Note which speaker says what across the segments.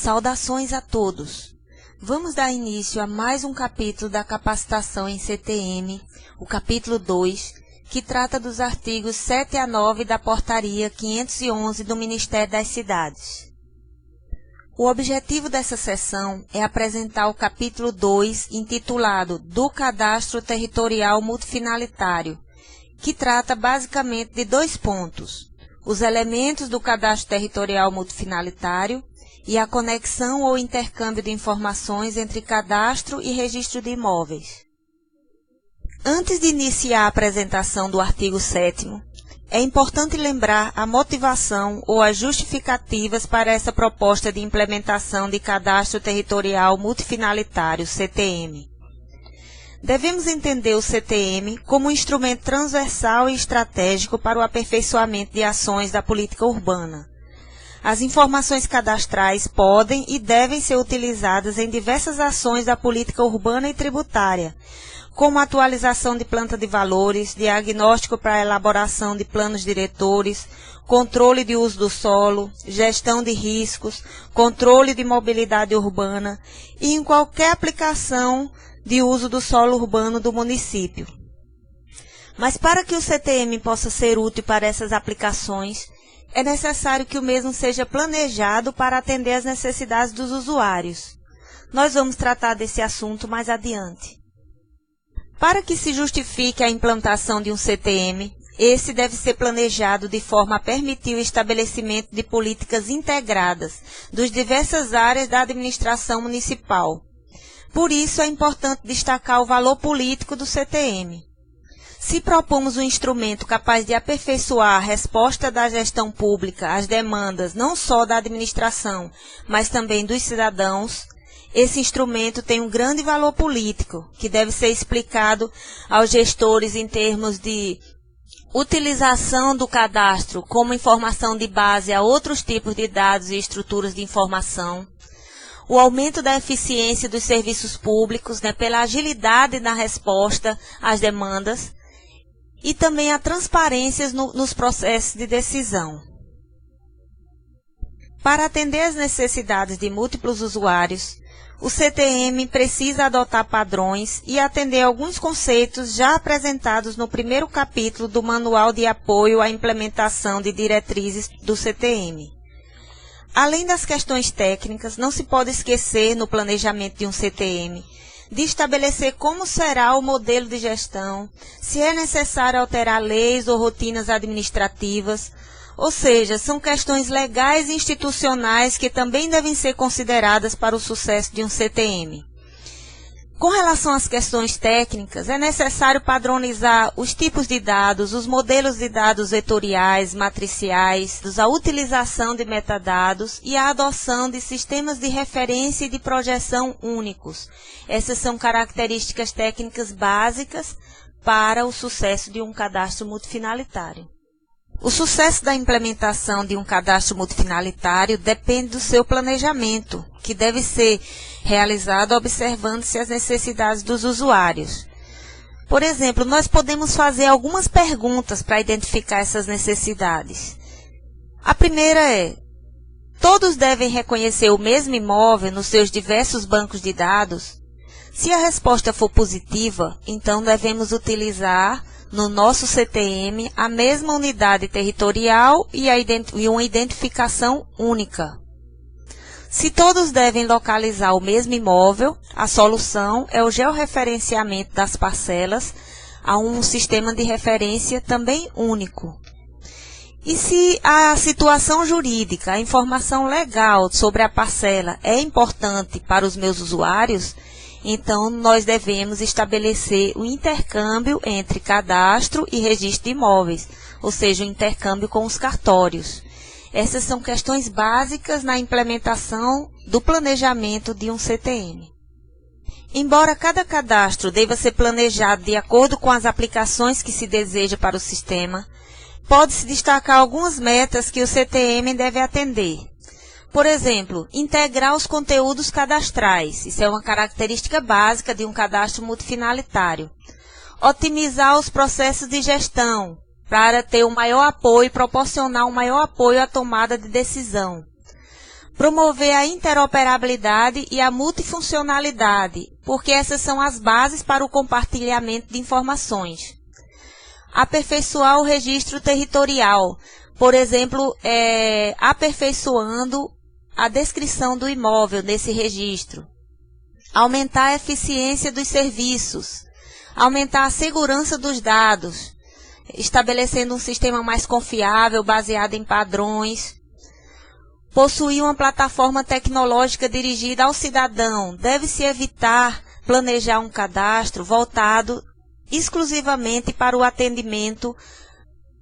Speaker 1: Saudações a todos! Vamos dar início a mais um capítulo da capacitação em CTM, o capítulo 2, que trata dos artigos 7 a 9 da Portaria 511 do Ministério das Cidades. O objetivo dessa sessão é apresentar o capítulo 2, intitulado Do Cadastro Territorial Multifinalitário, que trata basicamente de dois pontos: os elementos do cadastro territorial multifinalitário e a conexão ou intercâmbio de informações entre cadastro e registro de imóveis. Antes de iniciar a apresentação do artigo 7º, é importante lembrar a motivação ou as justificativas para essa proposta de implementação de Cadastro Territorial Multifinalitário, CTM. Devemos entender o CTM como um instrumento transversal e estratégico para o aperfeiçoamento de ações da política urbana. As informações cadastrais podem e devem ser utilizadas em diversas ações da política urbana e tributária, como atualização de planta de valores, diagnóstico para a elaboração de planos diretores, controle de uso do solo, gestão de riscos, controle de mobilidade urbana e em qualquer aplicação de uso do solo urbano do município. Mas para que o CTM possa ser útil para essas aplicações, é necessário que o mesmo seja planejado para atender às necessidades dos usuários. Nós vamos tratar desse assunto mais adiante. Para que se justifique a implantação de um CTM, esse deve ser planejado de forma a permitir o estabelecimento de políticas integradas das diversas áreas da administração municipal. Por isso, é importante destacar o valor político do CTM. Se propomos um instrumento capaz de aperfeiçoar a resposta da gestão pública às demandas não só da administração, mas também dos cidadãos, esse instrumento tem um grande valor político, que deve ser explicado aos gestores em termos de utilização do cadastro como informação de base a outros tipos de dados e estruturas de informação, o aumento da eficiência dos serviços públicos, pela agilidade na resposta às demandas, e também a transparência nos processos de decisão. Para atender às necessidades de múltiplos usuários, o CTM precisa adotar padrões e atender alguns conceitos já apresentados no primeiro capítulo do Manual de Apoio à Implementação de Diretrizes do CTM. Além das questões técnicas, não se pode esquecer, no planejamento de um CTM, de estabelecer como será o modelo de gestão, se é necessário alterar leis ou rotinas administrativas, ou seja, são questões legais e institucionais que também devem ser consideradas para o sucesso de um CTM. Com relação às questões técnicas, é necessário padronizar os tipos de dados, os modelos de dados vetoriais, matriciais, a utilização de metadados e a adoção de sistemas de referência e de projeção únicos. Essas são características técnicas básicas para o sucesso de um cadastro multifinalitário. O sucesso da implementação de um cadastro multifinalitário depende do seu planejamento, que deve ser realizado observando-se as necessidades dos usuários. Por exemplo, nós podemos fazer algumas perguntas para identificar essas necessidades. A primeira é: todos devem reconhecer o mesmo imóvel nos seus diversos bancos de dados? Se a resposta for positiva, então devemos utilizar no nosso CTM a mesma unidade territorial e uma identificação única. Se todos devem localizar o mesmo imóvel, a solução é o georreferenciamento das parcelas a um sistema de referência também único. E se a situação jurídica, a informação legal sobre a parcela é importante para os meus usuários, então nós devemos estabelecer o intercâmbio entre cadastro e registro de imóveis, ou seja, o intercâmbio com os cartórios. Essas são questões básicas na implementação do planejamento de um CTM. Embora cada cadastro deva ser planejado de acordo com as aplicações que se deseja para o sistema, pode-se destacar algumas metas que o CTM deve atender. Por exemplo, integrar os conteúdos cadastrais. Isso é uma característica básica de um cadastro multifinalitário. Otimizar os processos de gestão para ter um maior apoio, proporcionar um maior apoio à tomada de decisão. Promover a interoperabilidade e a multifuncionalidade, porque essas são as bases para o compartilhamento de informações. Aperfeiçoar o registro territorial, por exemplo, aperfeiçoando a descrição do imóvel nesse registro. Aumentar a eficiência dos serviços, aumentar a segurança dos dados, estabelecendo um sistema mais confiável, baseado em padrões. Possuir uma plataforma tecnológica dirigida ao cidadão. Deve-se evitar planejar um cadastro voltado exclusivamente para o atendimento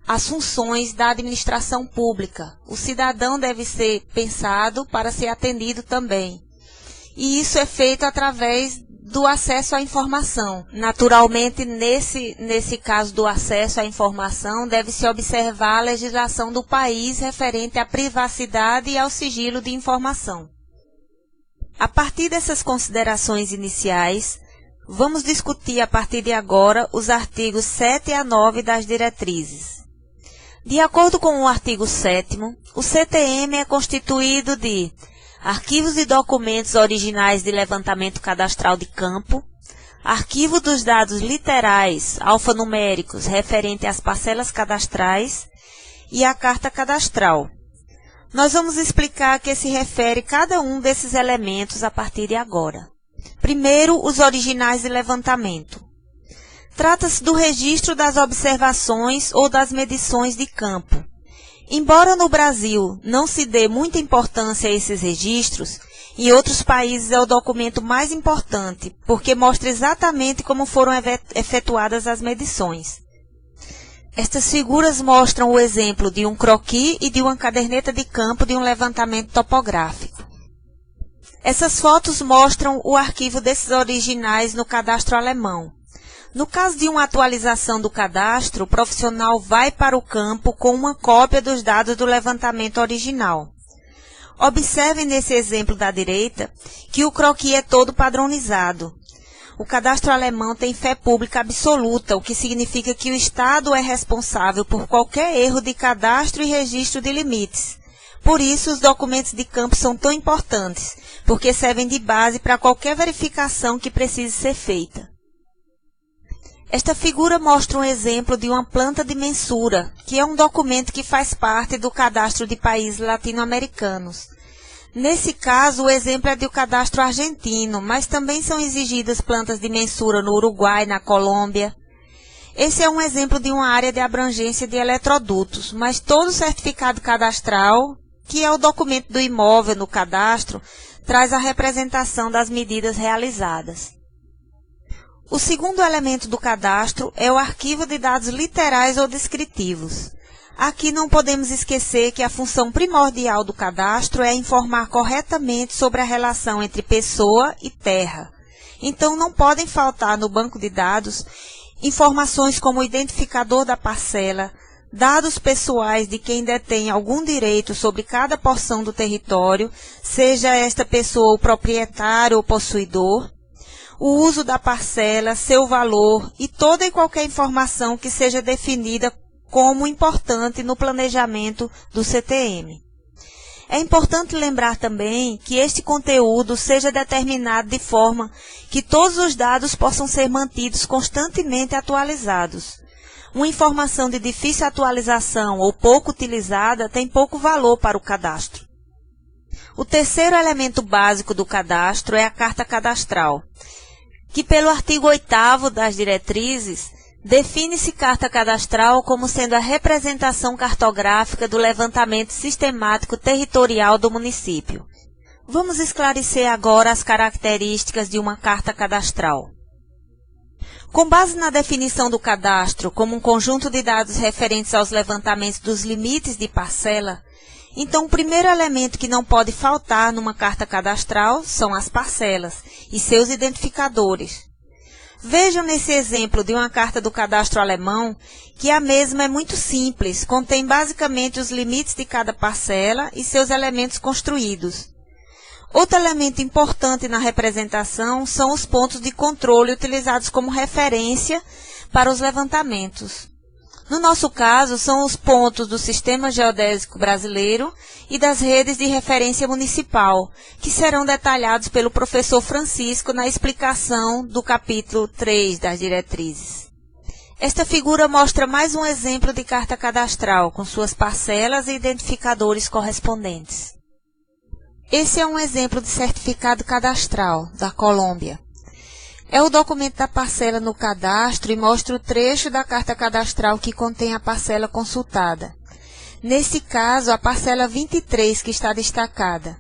Speaker 1: às funções da administração pública. O cidadão deve ser pensado para ser atendido também. E isso é feito através do acesso à informação. Naturalmente, nesse caso do acesso à informação, deve-se observar a legislação do país referente à privacidade e ao sigilo de informação. A partir dessas considerações iniciais, vamos discutir a partir de agora os artigos 7 a 9 das diretrizes. De acordo com o artigo 7º, o CTM é constituído de arquivos e documentos originais de levantamento cadastral de campo, arquivo dos dados literais alfanuméricos referente às parcelas cadastrais e a carta cadastral. Nós vamos explicar a que se refere cada um desses elementos a partir de agora. Primeiro, os originais de levantamento. Trata-se do registro das observações ou das medições de campo. Embora no Brasil não se dê muita importância a esses registros, em outros países é o documento mais importante, porque mostra exatamente como foram efetuadas as medições. Estas figuras mostram o exemplo de um croquis e de uma caderneta de campo de um levantamento topográfico. Essas fotos mostram o arquivo desses originais no cadastro alemão. No caso de uma atualização do cadastro, o profissional vai para o campo com uma cópia dos dados do levantamento original. Observem nesse exemplo da direita que o croquis é todo padronizado. O cadastro alemão tem fé pública absoluta, o que significa que o Estado é responsável por qualquer erro de cadastro e registro de limites. Por isso, os documentos de campo são tão importantes, porque servem de base para qualquer verificação que precise ser feita. Esta figura mostra um exemplo de uma planta de mensura, que é um documento que faz parte do cadastro de países latino-americanos. Nesse caso, o exemplo é do cadastro argentino, mas também são exigidas plantas de mensura no Uruguai, na Colômbia. Esse é um exemplo de uma área de abrangência de eletrodutos, mas todo certificado cadastral, que é o documento do imóvel no cadastro, traz a representação das medidas realizadas. O segundo elemento do cadastro é o arquivo de dados literais ou descritivos. Aqui não podemos esquecer que a função primordial do cadastro é informar corretamente sobre a relação entre pessoa e terra. Então, não podem faltar no banco de dados informações como o identificador da parcela, dados pessoais de quem detém algum direito sobre cada porção do território, seja esta pessoa o proprietário ou possuidor, o uso da parcela, seu valor e toda e qualquer informação que seja definida como importante no planejamento do CTM. É importante lembrar também que este conteúdo seja determinado de forma que todos os dados possam ser mantidos constantemente atualizados. Uma informação de difícil atualização ou pouco utilizada tem pouco valor para o cadastro. O terceiro elemento básico do cadastro é a carta cadastral, que pelo artigo 8º das diretrizes, define-se carta cadastral como sendo a representação cartográfica do levantamento sistemático territorial do município. Vamos esclarecer agora as características de uma carta cadastral. Com base na definição do cadastro como um conjunto de dados referentes aos levantamentos dos limites de parcela, então o primeiro elemento que não pode faltar numa carta cadastral são as parcelas e seus identificadores. Vejam nesse exemplo de uma carta do cadastro alemão que a mesma é muito simples, contém basicamente os limites de cada parcela e seus elementos construídos. Outro elemento importante na representação são os pontos de controle utilizados como referência para os levantamentos. No nosso caso, são os pontos do Sistema Geodésico Brasileiro e das redes de referência municipal, que serão detalhados pelo professor Francisco na explicação do capítulo 3 das diretrizes. Esta figura mostra mais um exemplo de carta cadastral, com suas parcelas e identificadores correspondentes. Esse é um exemplo de certificado cadastral da Colômbia. É o documento da parcela no cadastro e mostra o trecho da carta cadastral que contém a parcela consultada. Nesse caso, a parcela 23 que está destacada.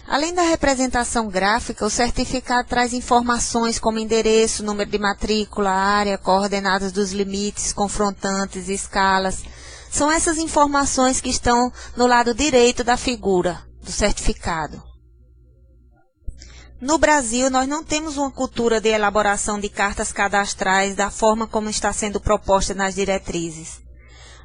Speaker 1: Além da representação gráfica, o certificado traz informações como endereço, número de matrícula, área, coordenadas dos limites, confrontantes, escalas. São essas informações que estão no lado direito da figura do certificado. No Brasil, nós não temos uma cultura de elaboração de cartas cadastrais da forma como está sendo proposta nas diretrizes.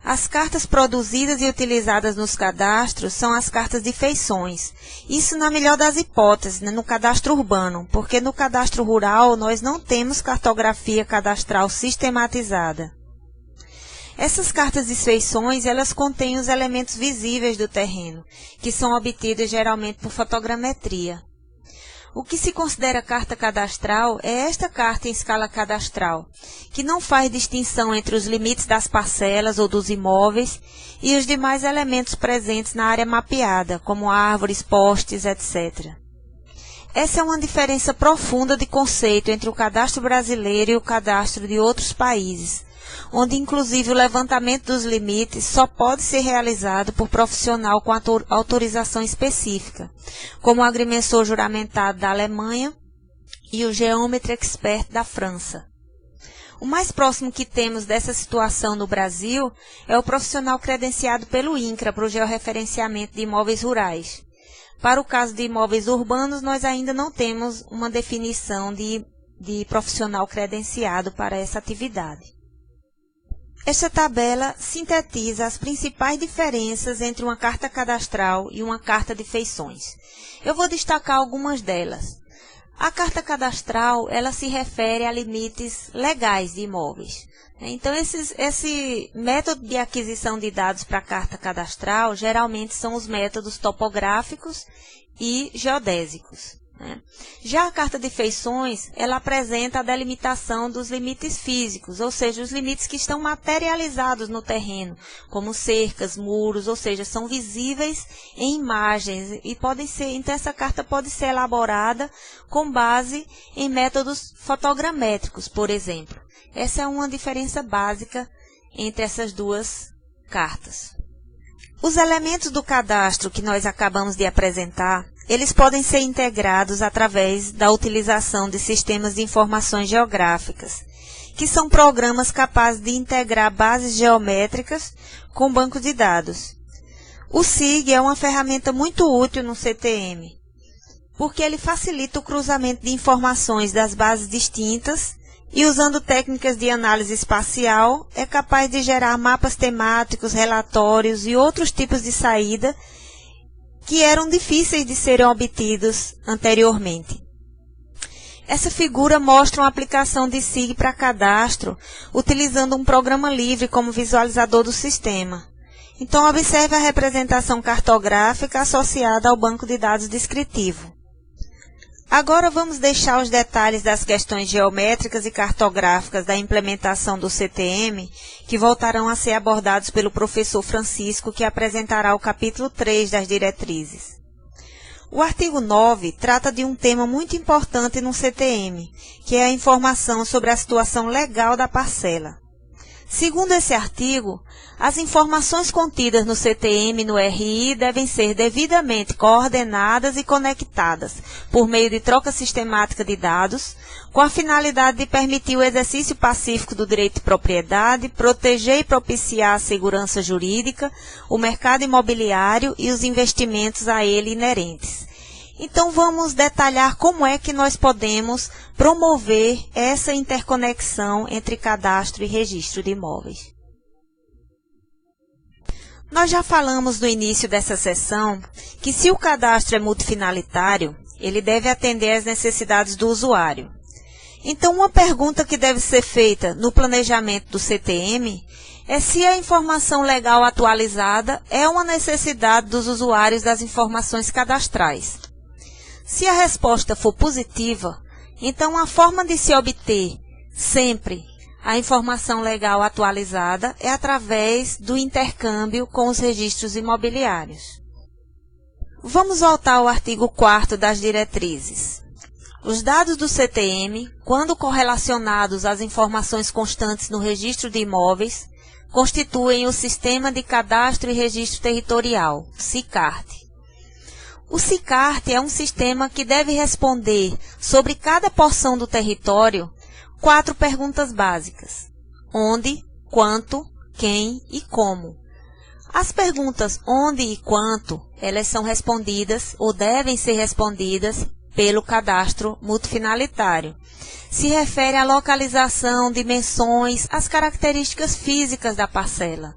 Speaker 1: As cartas produzidas e utilizadas nos cadastros são as cartas de feições. Isso na melhor das hipóteses, no cadastro urbano, porque no cadastro rural nós não temos cartografia cadastral sistematizada. Essas cartas de feições, elas contêm os elementos visíveis do terreno, que são obtidos geralmente por fotogrametria. O que se considera carta cadastral é esta carta em escala cadastral, que não faz distinção entre os limites das parcelas ou dos imóveis e os demais elementos presentes na área mapeada, como árvores, postes, etc. Essa é uma diferença profunda de conceito entre o cadastro brasileiro e o cadastro de outros países, onde inclusive o levantamento dos limites só pode ser realizado por profissional com autorização específica, como o agrimensor juramentado da Alemanha e o Geometry Expert da França. O mais próximo que temos dessa situação no Brasil é o profissional credenciado pelo INCRA para o georreferenciamento de imóveis rurais. Para o caso de imóveis urbanos, nós ainda não temos uma definição de profissional credenciado para essa atividade. Esta tabela sintetiza as principais diferenças entre uma carta cadastral e uma carta de feições. Eu vou destacar algumas delas. A carta cadastral, ela se refere a limites legais de imóveis. Então, esse método de aquisição de dados para a carta cadastral, geralmente são os métodos topográficos e geodésicos. Já a carta de feições, ela apresenta a delimitação dos limites físicos, ou seja, os limites que estão materializados no terreno, como cercas, muros, ou seja, são visíveis em imagens e então essa carta pode ser elaborada com base em métodos fotogramétricos, por exemplo. Essa é uma diferença básica entre essas duas cartas. Os elementos do cadastro que nós acabamos de apresentar, eles podem ser integrados através da utilização de sistemas de informações geográficas, que são programas capazes de integrar bases geométricas com banco de dados. O SIG é uma ferramenta muito útil no CTM, porque ele facilita o cruzamento de informações das bases distintas e, usando técnicas de análise espacial, é capaz de gerar mapas temáticos, relatórios e outros tipos de saída que eram difíceis de serem obtidos anteriormente. Essa figura mostra uma aplicação de SIG para cadastro, utilizando um programa livre como visualizador do sistema. Então, observe a representação cartográfica associada ao banco de dados descritivo. Agora vamos deixar os detalhes das questões geométricas e cartográficas da implementação do CTM, que voltarão a ser abordados pelo professor Francisco, que apresentará o capítulo 3 das diretrizes. O artigo 9 trata de um tema muito importante no CTM, que é a informação sobre a situação legal da parcela. Segundo esse artigo, as informações contidas no CTM e no RI devem ser devidamente coordenadas e conectadas por meio de troca sistemática de dados, com a finalidade de permitir o exercício pacífico do direito de propriedade, proteger e propiciar a segurança jurídica, o mercado imobiliário e os investimentos a ele inerentes. Então, vamos detalhar como é que nós podemos promover essa interconexão entre cadastro e registro de imóveis. Nós já falamos no início dessa sessão que, se o cadastro é multifinalitário, ele deve atender às necessidades do usuário. Então, uma pergunta que deve ser feita no planejamento do CTM é se a informação legal atualizada é uma necessidade dos usuários das informações cadastrais. Se a resposta for positiva, então a forma de se obter sempre a informação legal atualizada é através do intercâmbio com os registros imobiliários. Vamos voltar ao artigo 4º das diretrizes. Os dados do CTM, quando correlacionados às informações constantes no registro de imóveis, constituem o Sistema de Cadastro e Registro Territorial, SICART. O SICART é um sistema que deve responder sobre cada porção do território 4 perguntas básicas: onde, quanto, quem e como. As perguntas onde e quanto, elas são respondidas ou devem ser respondidas pelo cadastro multifinalitário. Se refere à localização, dimensões, as características físicas da parcela.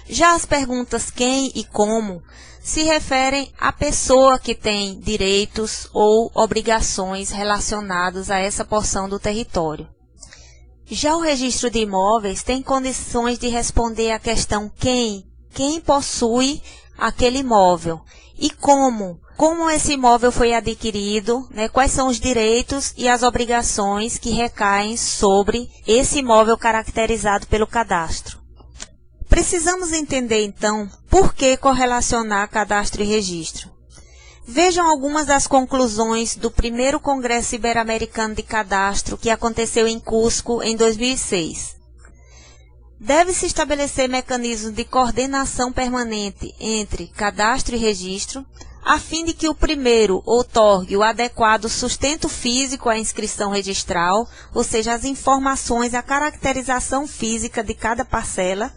Speaker 1: Já as perguntas quem e como se referem à pessoa que tem direitos ou obrigações relacionados a essa porção do território. Já o registro de imóveis tem condições de responder à questão quem possui aquele imóvel e como esse imóvel foi adquirido, né, quais são os direitos e as obrigações que recaem sobre esse imóvel caracterizado pelo cadastro. Precisamos entender, então, por que correlacionar cadastro e registro. Vejam algumas das conclusões do primeiro Congresso Ibero-Americano de Cadastro, que aconteceu em Cusco em 2006. Deve-se estabelecer mecanismos de coordenação permanente entre cadastro e registro, a fim de que o primeiro outorgue o adequado sustento físico à inscrição registral, ou seja, as informações, a caracterização física de cada parcela,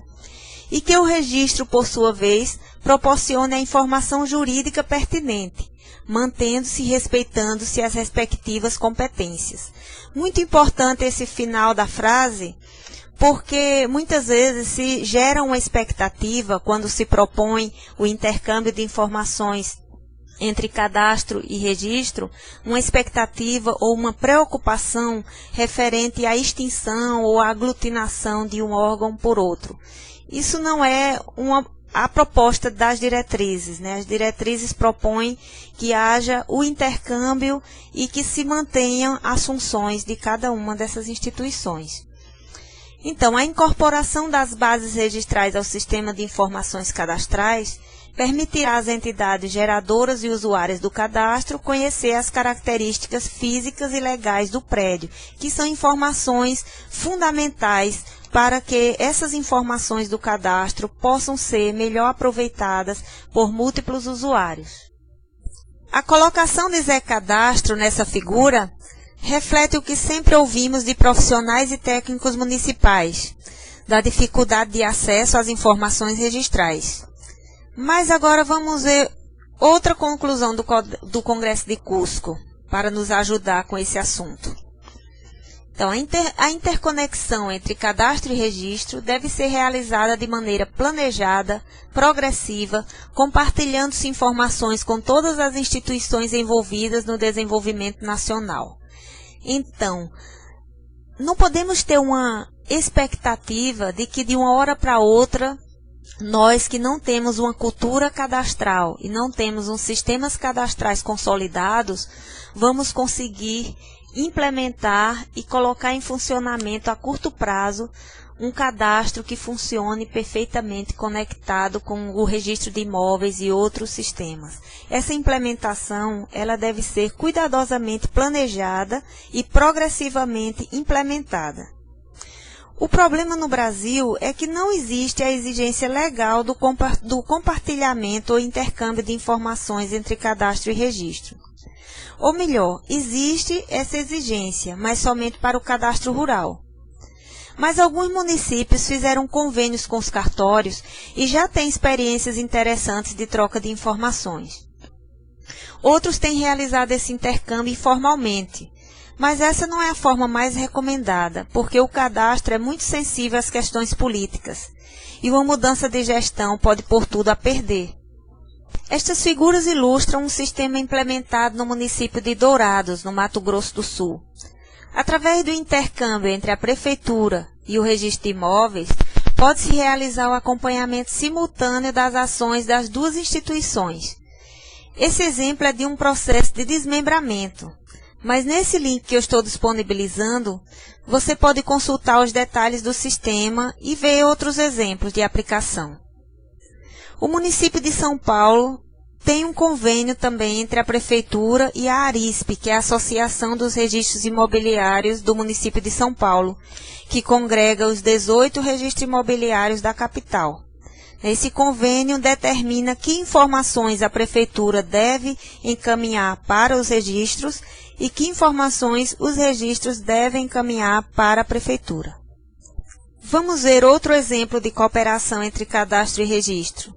Speaker 1: e que o registro, por sua vez, proporcione a informação jurídica pertinente, mantendo-se e respeitando-se as respectivas competências. Muito importante esse final da frase, porque muitas vezes se gera uma expectativa quando se propõe o intercâmbio de informações entre cadastro e registro, uma expectativa ou uma preocupação referente à extinção ou à aglutinação de um órgão por outro. Isso não é a proposta das diretrizes, né? As diretrizes propõem que haja o intercâmbio e que se mantenham as funções de cada uma dessas instituições. Então, a incorporação das bases registrais ao sistema de informações cadastrais permitirá às entidades geradoras e usuárias do cadastro conhecer as características físicas e legais do prédio, que são informações fundamentais para que essas informações do cadastro possam ser melhor aproveitadas por múltiplos usuários. A colocação de Zé Cadastro nessa figura reflete o que sempre ouvimos de profissionais e técnicos municipais, da dificuldade de acesso às informações registrais. Mas agora vamos ver outra conclusão do Congresso de Cusco, para nos ajudar com esse assunto. Então, a interconexão entre cadastro e registro deve ser realizada de maneira planejada, progressiva, compartilhando-se informações com todas as instituições envolvidas no desenvolvimento nacional. Então, não podemos ter uma expectativa de que de uma hora para outra, nós que não temos uma cultura cadastral e não temos uns sistemas cadastrais consolidados, vamos conseguir implementar e colocar em funcionamento a curto prazo um cadastro que funcione perfeitamente conectado com o registro de imóveis e outros sistemas. Essa implementação, ela deve ser cuidadosamente planejada e progressivamente implementada. O problema no Brasil é que não existe a exigência legal do compartilhamento ou intercâmbio de informações entre cadastro e registro. Ou melhor, existe essa exigência, mas somente para o cadastro rural. Mas alguns municípios fizeram convênios com os cartórios e já têm experiências interessantes de troca de informações. Outros têm realizado esse intercâmbio informalmente, mas essa não é a forma mais recomendada, porque o cadastro é muito sensível às questões políticas e uma mudança de gestão pode pôr tudo a perder. Estas figuras ilustram um sistema implementado no município de Dourados, no Mato Grosso do Sul. Através do intercâmbio entre a Prefeitura e o Registro de Imóveis, pode-se realizar o acompanhamento simultâneo das ações das duas instituições. Esse exemplo é de um processo de desmembramento, mas nesse link que eu estou disponibilizando, você pode consultar os detalhes do sistema e ver outros exemplos de aplicação. O município de São Paulo tem um convênio também entre a Prefeitura e a ARISP, que é a Associação dos Registros Imobiliários do município de São Paulo, que congrega os 18 registros imobiliários da capital. Esse convênio determina que informações a Prefeitura deve encaminhar para os registros e que informações os registros devem encaminhar para a Prefeitura. Vamos ver outro exemplo de cooperação entre cadastro e registro.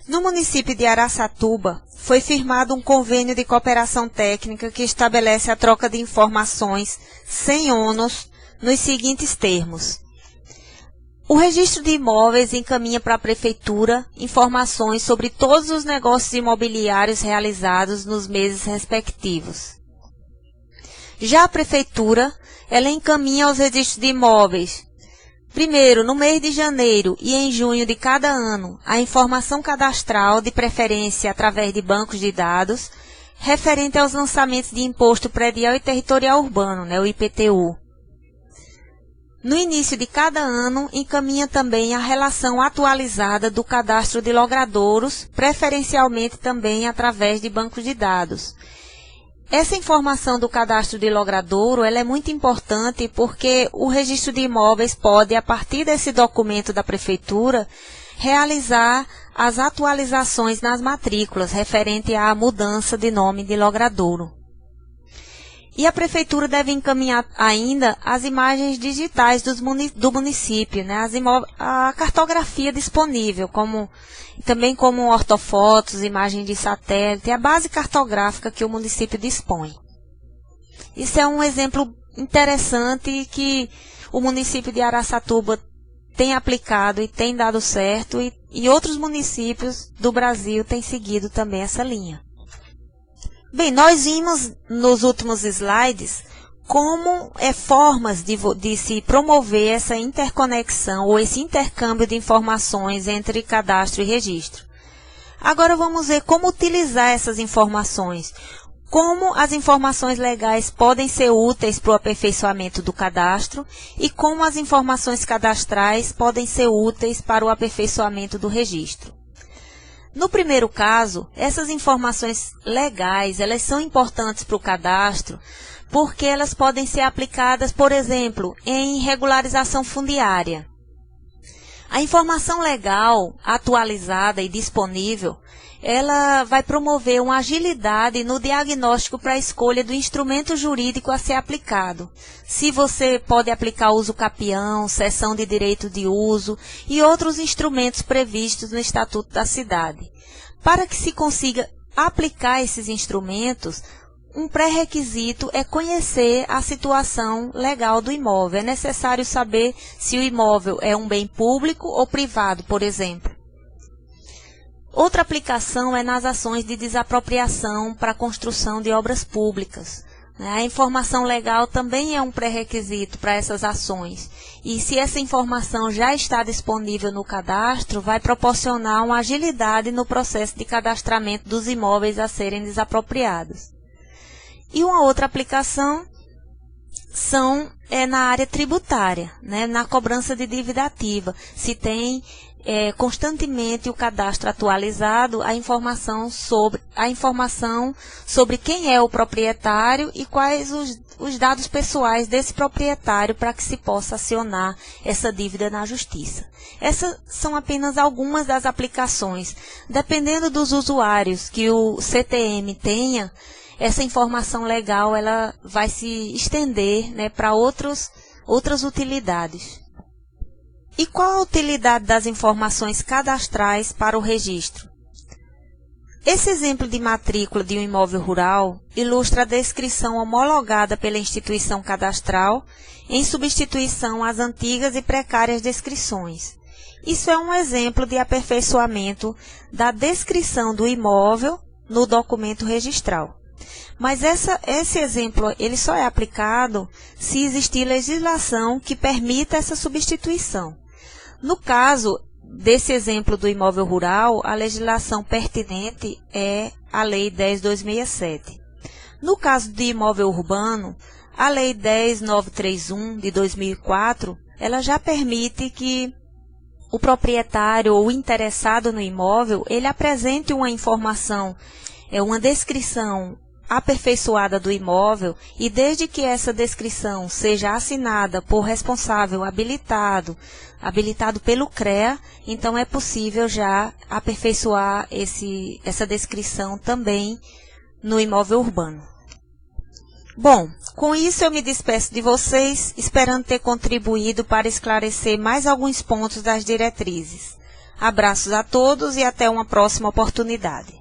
Speaker 1: No município de Araçatuba, foi firmado um convênio de cooperação técnica que estabelece a troca de informações sem ônus nos seguintes termos. O registro de imóveis encaminha para a Prefeitura informações sobre todos os negócios imobiliários realizados nos meses respectivos. Já a Prefeitura, ela encaminha aos registros de imóveis, primeiro, no mês de janeiro e em junho de cada ano, a informação cadastral, de preferência através de bancos de dados, referente aos lançamentos de Imposto Predial e Territorial Urbano, o IPTU. No início de cada ano, encaminha também a relação atualizada do cadastro de logradouros, preferencialmente também através de bancos de dados. Essa informação do cadastro de logradouro ela é muito importante porque o registro de imóveis pode, a partir desse documento da Prefeitura, realizar as atualizações nas matrículas referente à mudança de nome de logradouro. E a Prefeitura deve encaminhar ainda as imagens digitais do município, a cartografia disponível, também como ortofotos, imagens de satélite, a base cartográfica que o município dispõe. Isso é um exemplo interessante que o município de Araçatuba tem aplicado e tem dado certo, e outros municípios do Brasil têm seguido também essa linha. Bem, nós vimos nos últimos slides como formas de se promover essa interconexão ou esse intercâmbio de informações entre cadastro e registro. Agora vamos ver como utilizar essas informações, como as informações legais podem ser úteis para o aperfeiçoamento do cadastro e como as informações cadastrais podem ser úteis para o aperfeiçoamento do registro. No primeiro caso, essas informações legais, elas são importantes para o cadastro porque elas podem ser aplicadas, por exemplo, em regularização fundiária. A informação legal, atualizada e disponível, ela vai promover uma agilidade no diagnóstico para a escolha do instrumento jurídico a ser aplicado. Se você pode aplicar uso capião, cessão de direito de uso e outros instrumentos previstos no Estatuto da Cidade. Para que se consiga aplicar esses instrumentos, um pré-requisito é conhecer a situação legal do imóvel. É necessário saber se o imóvel é um bem público ou privado, por exemplo. Outra aplicação é nas ações de desapropriação para a construção de obras públicas. A informação legal também é um pré-requisito para essas ações. E se essa informação já está disponível no cadastro, vai proporcionar uma agilidade no processo de cadastramento dos imóveis a serem desapropriados. E uma outra aplicação é na área tributária, na cobrança de dívida ativa. Se tem constantemente o cadastro atualizado, a informação sobre quem é o proprietário e quais os dados pessoais desse proprietário para que se possa acionar essa dívida na justiça. Essas são apenas algumas das aplicações. Dependendo dos usuários que o CTM tenha, essa informação legal ela vai se estender para outras utilidades. E qual a utilidade das informações cadastrais para o registro? Esse exemplo de matrícula de um imóvel rural ilustra a descrição homologada pela instituição cadastral em substituição às antigas e precárias descrições. Isso é um exemplo de aperfeiçoamento da descrição do imóvel no documento registral. Mas esse exemplo ele só é aplicado se existir legislação que permita essa substituição. No caso desse exemplo do imóvel rural, a legislação pertinente é a Lei 10.267. No caso de imóvel urbano, a Lei 10.931 de 2004, ela já permite que o proprietário ou o interessado no imóvel, ele apresente uma informação, uma descrição aperfeiçoada do imóvel, e desde que essa descrição seja assinada por responsável habilitado pelo CREA, então é possível já aperfeiçoar essa descrição também no imóvel urbano. Bom, com isso eu me despeço de vocês, esperando ter contribuído para esclarecer mais alguns pontos das diretrizes. Abraços a todos e até uma próxima oportunidade.